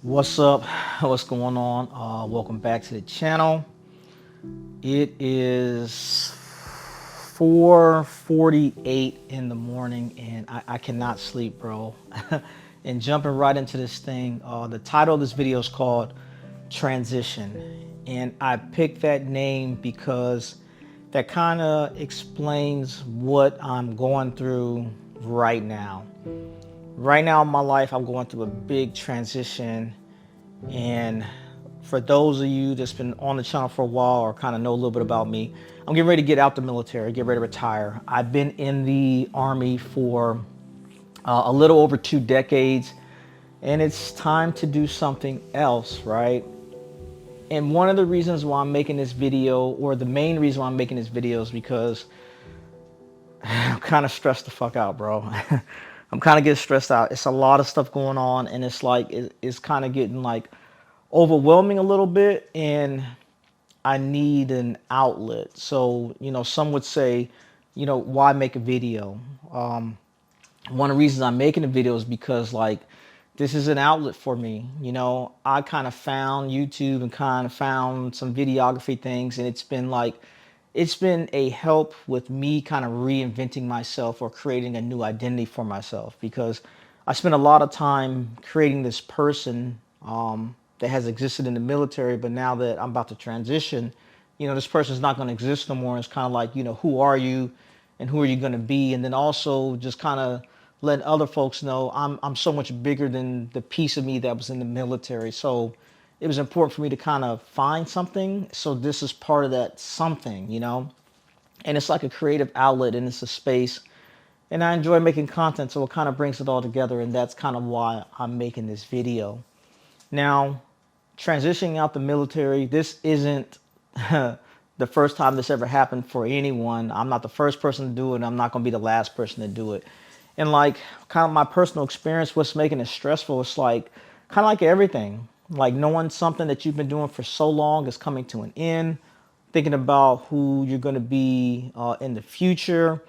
What's up? What's going on? Welcome back to the channel. It is 4:48 in the morning and I cannot sleep, bro. And jumping right into this thing, the title of this video is called Transition. And I picked that name because that kind of explains what I'm going through right now. Right now in my life, I'm going through a big transition. And for those of you that's been on the channel for a while or kind of know a little bit about me, I'm getting ready to get out the military, get ready to retire. I've been in the Army for a little over 2 decades, and it's time to do something else, right? And one of the reasons why I'm making this video, or the main reason why I'm making this video, is because I'm kind of stressed the fuck out, bro. I'm kind of getting stressed out. It's a lot of stuff going on, and it's like it's kind of getting like overwhelming a little bit, and I need an outlet. So, some would say, why make a video? One of the reasons I'm making a video is because, like, this is an outlet for me. I kind of found YouTube and kind of found some videography things, and it's been a help with me kind of reinventing myself or creating a new identity for myself, because I spent a lot of time creating this person that has existed in the military, but now that I'm about to transition, this person's not going to exist no more. It's kind of like, who are you and who are you going to be? And then also just kind of letting other folks know I'm so much bigger than the piece of me that was in the military. So it was important for me to kind of find something. So this is part of that something. And it's like a creative outlet, and it's a space. And I enjoy making content, so it kind of brings it all together. And that's kind of why I'm making this video. Now, transitioning out the military, this isn't the first time this ever happened for anyone. I'm not the first person to do it, and I'm not going to be the last person to do it. And like kind of my personal experience, what's making it stressful, it's like kind of like everything. Like knowing something that you've been doing for so long is coming to an end, thinking about who you're going to be in the future,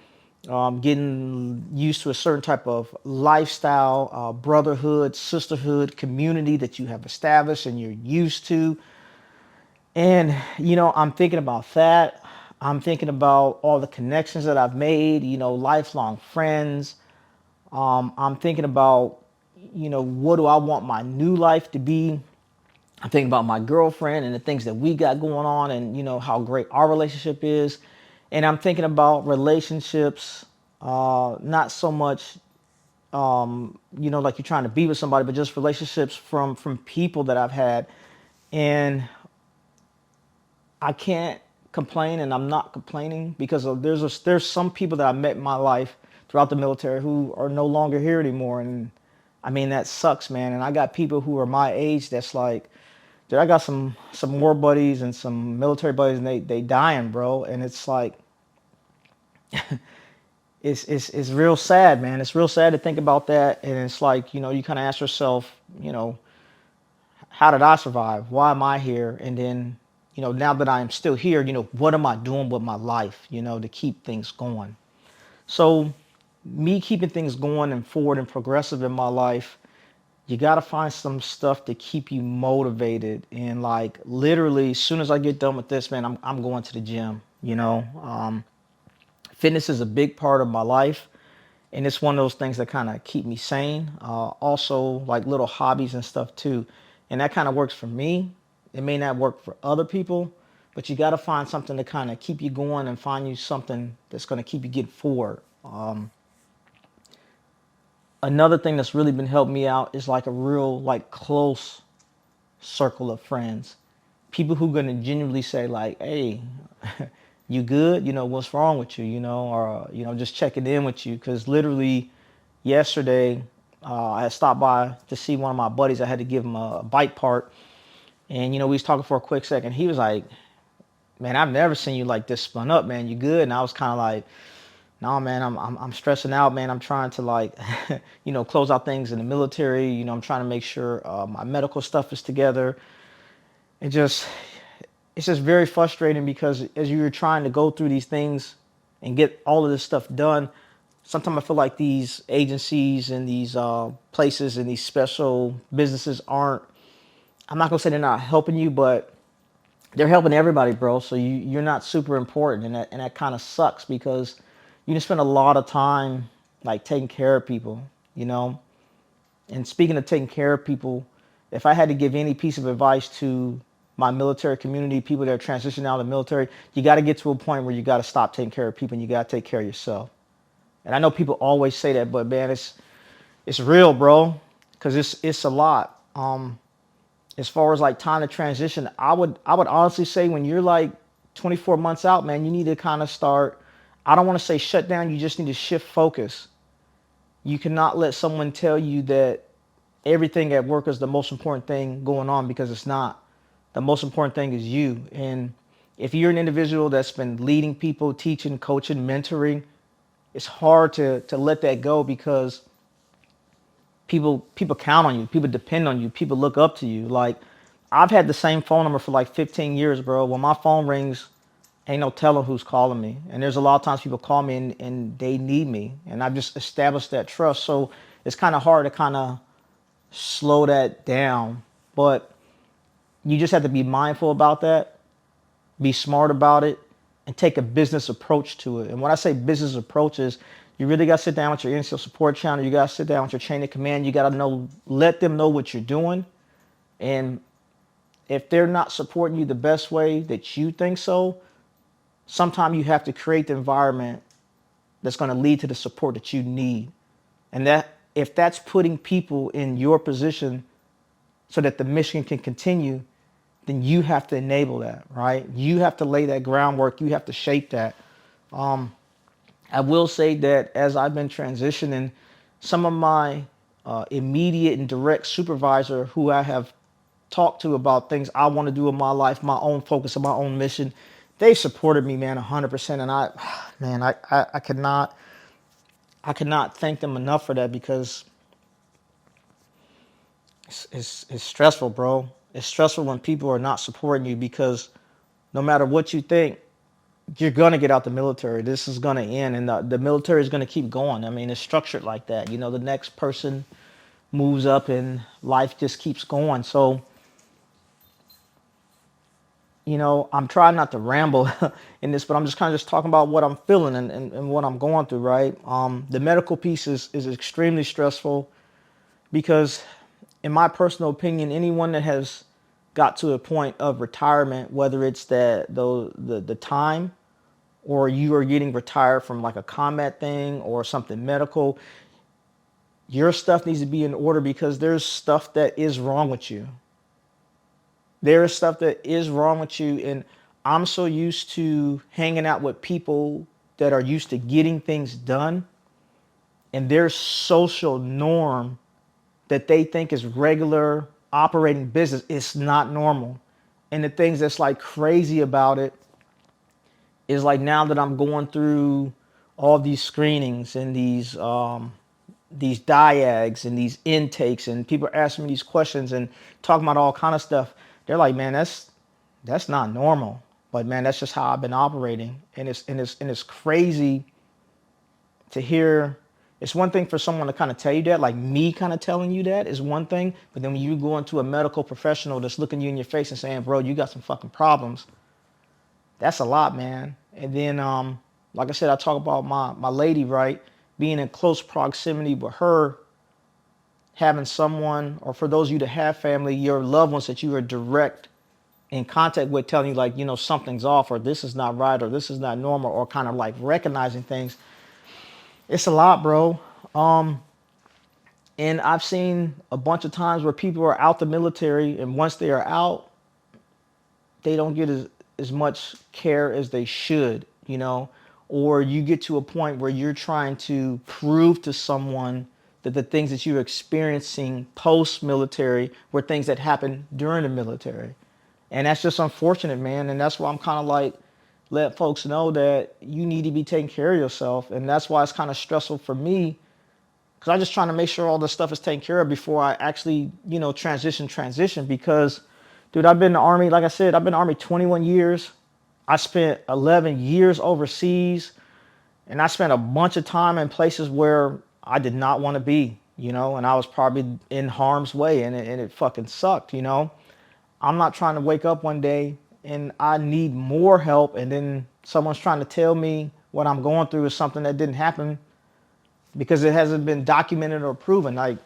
getting used to a certain type of lifestyle, brotherhood, sisterhood, community that you have established and you're used to. And, I'm thinking about that. I'm thinking about all the connections that I've made, lifelong friends. I'm thinking about, what do I want my new life to be? I'm thinking about my girlfriend and the things that we got going on, and, how great our relationship is. And I'm thinking about relationships, not so much, like you're trying to be with somebody, but just relationships from people that I've had. And I can't complain, and I'm not complaining, because there's some people that I met in my life throughout the military who are no longer here anymore, and I mean that sucks, man. And I got people who are my age that's like, dude, I got some war buddies and some military buddies, and they dying, bro. And it's like, it's real sad, man. It's real sad to think about that, and it's like, you kind of ask yourself, how did I survive? Why am I here? And then, now that I am still here, what am I doing with my life, to keep things going? So, me keeping things going and forward and progressive in my life, you got to find some stuff to keep you motivated. And like literally, as soon as I get done with this, man, I'm going to the gym. Fitness is a big part of my life, and it's one of those things that kind of keep me sane. Also, like little hobbies and stuff too, and that kind of works for me. It may not work for other people, but you got to find something to kind of keep you going and find you something that's going to keep you getting forward. Another thing that's really been helping me out is like a real like close circle of friends, people who are going to genuinely say like, hey, you good, what's wrong with you, or just checking in with you. Because literally yesterday, I had stopped by to see one of my buddies. I had to give him a bike part, and we was talking for a quick second. He was like, man, I've never seen you like this spun up, man, you good? And I was kind of like, no, man, I'm stressing out, man. I'm trying to like, close out things in the military. I'm trying to make sure my medical stuff is together. It just, it's just very frustrating, because as you're trying to go through these things and get all of this stuff done, sometimes I feel like these agencies and these places and these special businesses aren't I'm not gonna say they're not helping you, but they're helping everybody, bro. So you're not super important, and that kind of sucks because you just spend a lot of time like taking care of people, you know. And speaking of taking care of people, if I had to give any piece of advice to my military community, people that are transitioning out of the military, you got to get to a point where you got to stop taking care of people and you got to take care of yourself. And I know people always say that, but man, it's real, bro, because it's a lot. As far as like time to transition, I would honestly say when you're like 24 months out, man, you need to kind of start. I don't want to say shut down. You just need to shift focus. You cannot let someone tell you that everything at work is the most important thing going on, because it's not. The most important thing is you. And if you're an individual that's been leading people, teaching, coaching, mentoring, it's hard to let that go because people count on you, people depend on you, people look up to you. Like I've had the same phone number for like 15 years, bro. When my phone rings, ain't no telling who's calling me. And there's a lot of times people call me and they need me, and I've just established that trust. So it's kind of hard to kind of slow that down, but you just have to be mindful about that, be smart about it, and take a business approach to it. And when I say business approach is you really got to sit down with your NCO support channel. You got to sit down with your chain of command. You got to know, let them know what you're doing. And if they're not supporting you the best way that you think so, sometimes you have to create the environment that's going to lead to the support that you need. And that if that's putting people in your position so that the mission can continue, then you have to enable that, right? You have to lay that groundwork. You have to shape that. I will say that as I've been transitioning, some of my immediate and direct supervisor who I have talked to about things I want to do in my life, my own focus and my own mission, they supported me, man, 100%. And man, I cannot thank them enough for that because it's stressful, bro. It's stressful when people are not supporting you because no matter what you think, you're gonna get out the military. This is gonna end, and the military is gonna keep going. I mean, it's structured like that. You know, the next person moves up, and life just keeps going. So, you know, I'm trying not to ramble in this, but I'm just kind of just talking about what I'm feeling and what I'm going through. Right. The medical piece is extremely stressful because, in my personal opinion, anyone that has got to a point of retirement, whether it's the time or you are getting retired from like a combat thing or something medical, your stuff needs to be in order because there's stuff that is wrong with you. There is stuff that is wrong with you. And I'm so used to hanging out with people that are used to getting things done, and their social norm that they think is regular operating business, it's not normal. And the things that's like crazy about it is like now that I'm going through all these screenings and these diags and these intakes, and people are asking me these questions and talking about all kind of stuff. They're like, man, that's not normal. But man, that's just how I've been operating, and it's crazy to hear. It's one thing for someone to kind of tell you that, like me kind of telling you that is one thing, but then when you go into a medical professional that's looking you in your face and saying, bro, you got some fucking problems, that's a lot, man. And then, like I said, I talk about my lady, right? Being in close proximity with her, having someone, or for those of you that have family, your loved ones that you are direct in contact with, telling you like, you know, something's off, or this is not right, or this is not normal, or kind of like recognizing things. It's a lot, bro. And I've seen a bunch of times where people are out the military, and once they are out, they don't get as much care as they should, you know, or you get to a point where you're trying to prove to someone that the things that you're experiencing post-military were things that happened during the military. And that's just unfortunate, man. And that's why I'm kind of like, let folks know that you need to be taking care of yourself. And that's why it's kind of stressful for me, because I'm just trying to make sure all this stuff is taken care of before I actually, you know, transition. Because, dude, I've been in the Army, like I said, I've been in the Army 21 years. I spent 11 years overseas, and I spent a bunch of time in places where I did not want to be, you know, and I was probably in harm's way, and it fucking sucked, you know. I'm not trying to wake up one day and I need more help, and then someone's trying to tell me what I'm going through is something that didn't happen because it hasn't been documented or proven. Like,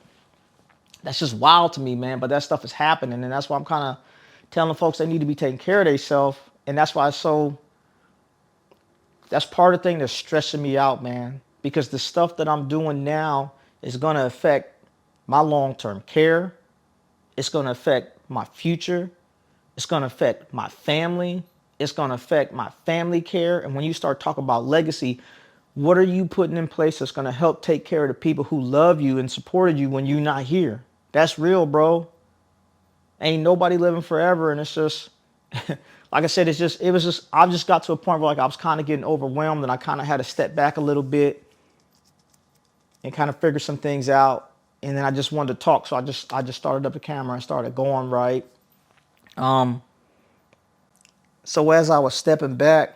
that's just wild to me, man. But that stuff is happening, and that's why I'm kind of telling folks they need to be taking care of themselves. And that's why that's part of the thing that's stressing me out, man. Because the stuff that I'm doing now is going to affect my long-term care. It's going to affect my future. It's going to affect my family. It's going to affect my family care. And when you start talking about legacy, what are you putting in place that's going to help take care of the people who love you and supported you when you're not here? That's real, bro. Ain't nobody living forever. And it's just, like I said, I just got to a point where like I was kind of getting overwhelmed, and I kind of had to step back a little bit and kind of figure some things out. And then I just wanted to talk. So I just started up the camera and started going, right. So as I was stepping back,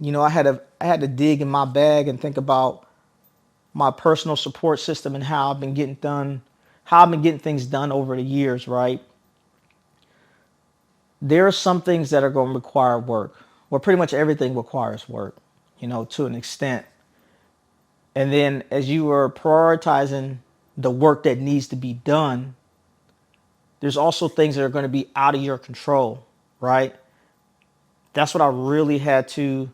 I had to dig in my bag and think about my personal support system and how I've been getting things done over the years, right? There are some things that are going to require work. Well, pretty much everything requires work, to an extent. And then as you are prioritizing the work that needs to be done, there's also things that are going to be out of your control, right? That's what I really had to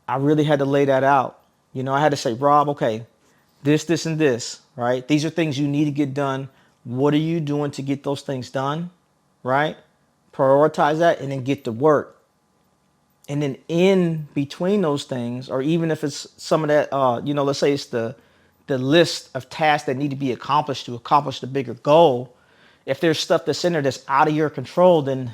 lay that out. I had to say, Rob, okay, this, and this, right? These are things you need to get done. What are you doing to get those things done, right? Prioritize that and then get to work. And then in between those things, or even if it's some of that, let's say it's the list of tasks that need to be accomplished to accomplish the bigger goal. If there's stuff that's in there that's out of your control, then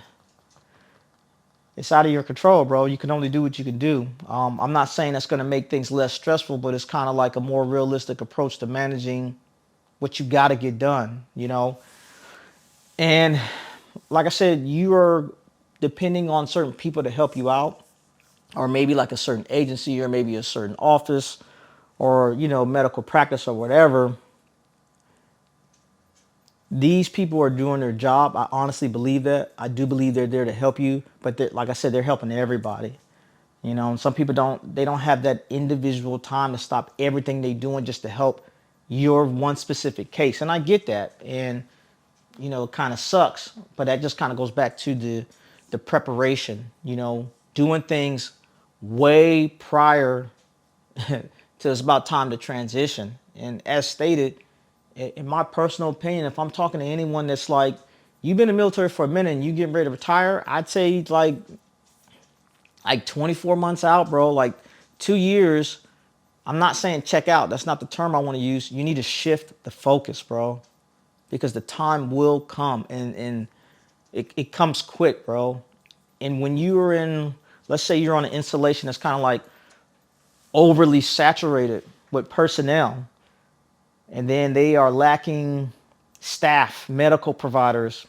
it's out of your control, bro. You can only do what you can do. I'm not saying that's going to make things less stressful, but it's kind of like a more realistic approach to managing what you got to get done, And like I said, you are depending on certain people to help you out, or maybe like a certain agency, or maybe a certain office, or, medical practice or whatever. These people are doing their job. I honestly believe that. I do believe they're there to help you, but like I said, they're helping everybody. And some people don't have that individual time to stop everything they're doing just to help your one specific case. And I get that. And, it kind of sucks, but that just kind of goes back to the preparation, doing things way prior to it's about time to transition. And as stated, in my personal opinion, if I'm talking to anyone that's like, you've been in the military for a minute and you getting ready to retire, I'd say like 24 months out, bro, like 2 years. I'm not saying check out. That's not the term I want to use. You need to shift the focus, bro, because the time will come, and it comes quick, bro. And when you are in, let's say you're on an installation that's kind of like overly saturated with personnel, and then they are lacking staff, medical providers,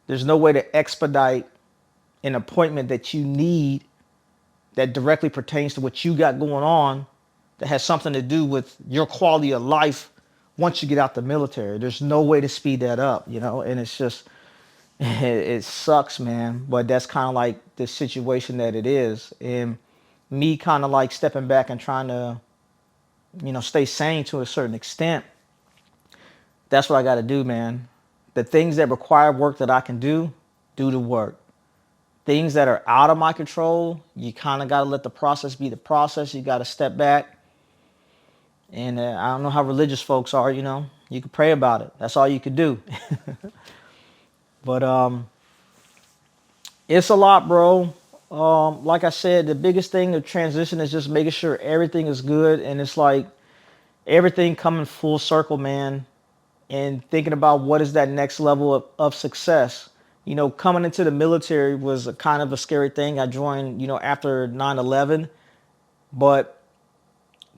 there's no way to expedite an appointment that you need that directly pertains to what you got going on, that has something to do with your quality of life once you get out the military. There's no way to speed that up, and it's just, it sucks, man. But that's kind of like the situation that it is. And me kind of like stepping back and trying to, stay sane to a certain extent. That's what I got to do, man. The things that require work that I can do the work. Things that are out of my control, you kind of got to let the process be the process. You got to step back. And I don't know how religious folks are, you can pray about it. That's all you can do. But it's a lot, bro. Like I said, the biggest thing to transition is just making sure everything is good. And it's like everything coming full circle, man. And thinking about what is that next level of success. Coming into the military was a kind of a scary thing. I joined, after 9/11. But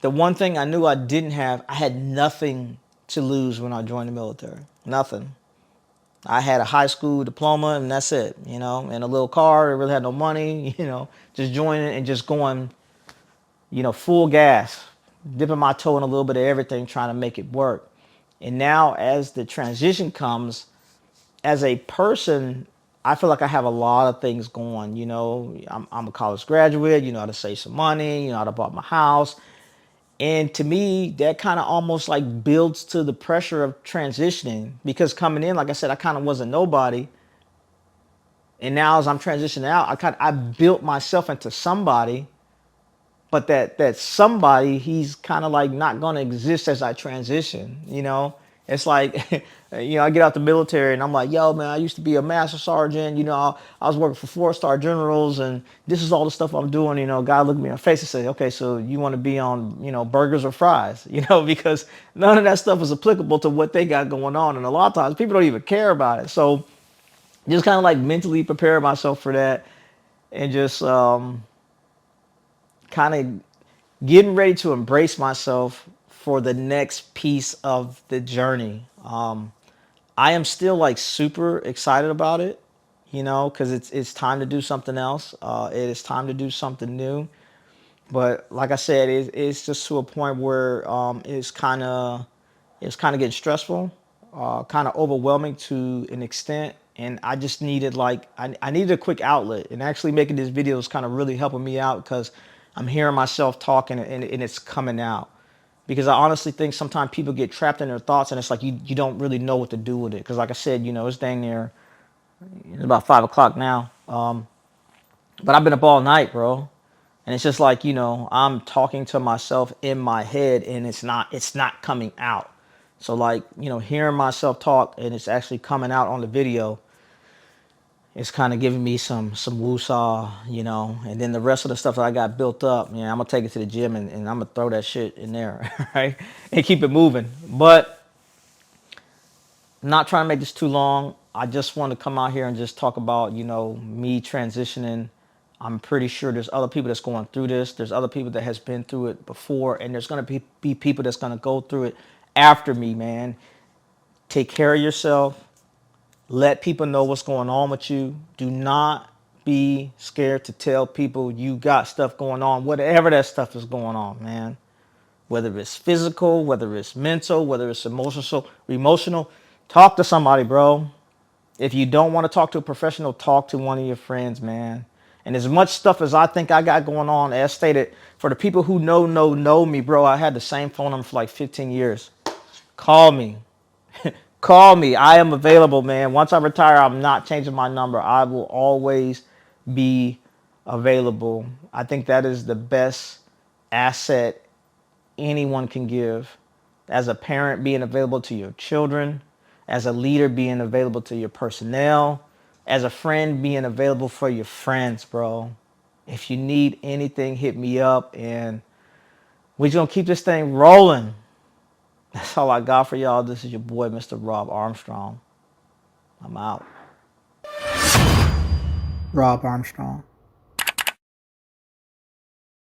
the one thing I knew I didn't have, I had nothing to lose when I joined the military. Nothing. I had a high school diploma and that's it, and a little car. I really had no money, just joining and just going, full gas, dipping my toe in a little bit of everything, trying to make it work. And now as the transition comes, as a person, I feel like I have a lot of things going. I'm a college graduate. You know how to save some money. You know how to buy my house. And to me, that kind of almost like builds to the pressure of transitioning, because coming in, like I said, I kind of wasn't nobody. And now as I'm transitioning out, I built myself into somebody, but that somebody, he's kind of like not going to exist as I transition. It's like I get out the military and I'm like, yo man, I used to be a master sergeant. I was working for 4-star generals, and this is all the stuff I'm doing. God looked me in the face and said, okay, so you want to be on burgers or fries? Because none of that stuff is applicable to what they got going on, and a lot of times people don't even care about it. So just kind of like mentally prepare myself for that, and just kind of getting ready to embrace myself for the next piece of the journey. I am still like super excited about it, because it's time to do something else. It is time to do something new. But like I said, it's just to a point where it's kind of getting stressful, kind of overwhelming to an extent, and I just needed I needed a quick outlet. And actually making this video is kind of really helping me out, because I'm hearing myself talking, and it's coming out. Because I honestly think sometimes people get trapped in their thoughts, and it's like you don't really know what to do with it. Because like I said, it's dang near, it's about 5 o'clock now. But I've been up all night, bro. And it's just like, I'm talking to myself in my head, and it's not coming out. So like, hearing myself talk and it's actually coming out on the video, it's kind of giving me some woosah, and then the rest of the stuff that I got built up, I'm gonna take it to the gym, and I'm gonna throw that shit in there, right? And keep it moving. But I'm not trying to make this too long. I just want to come out here and just talk about, me transitioning. I'm pretty sure there's other people that's going through this. There's other people that has been through it before, and there's going to be people that's going to go through it after me, man. Take care of yourself. Let people know what's going on with you. Do not be scared to tell people you got stuff going on, whatever that stuff is going on, man. Whether it's physical, whether it's mental, whether it's emotional, talk to somebody, bro. If you don't want to talk to a professional, talk to one of your friends, man. And as much stuff as I think I got going on, as stated, for the people who know me, bro, I had the same phone number for like 15 years. Call me. Call me. I am available, man. Once I retire, I'm not changing my number. I will always be available. I think that is the best asset anyone can give. As a parent, being available to your children. As a leader, being available to your personnel. As a friend, being available for your friends, bro. If you need anything, hit me up, and we're going to keep this thing rolling. That's all I got for y'all. This is your boy, Mr. Robb Armstrong. I'm out. Robb Armstrong.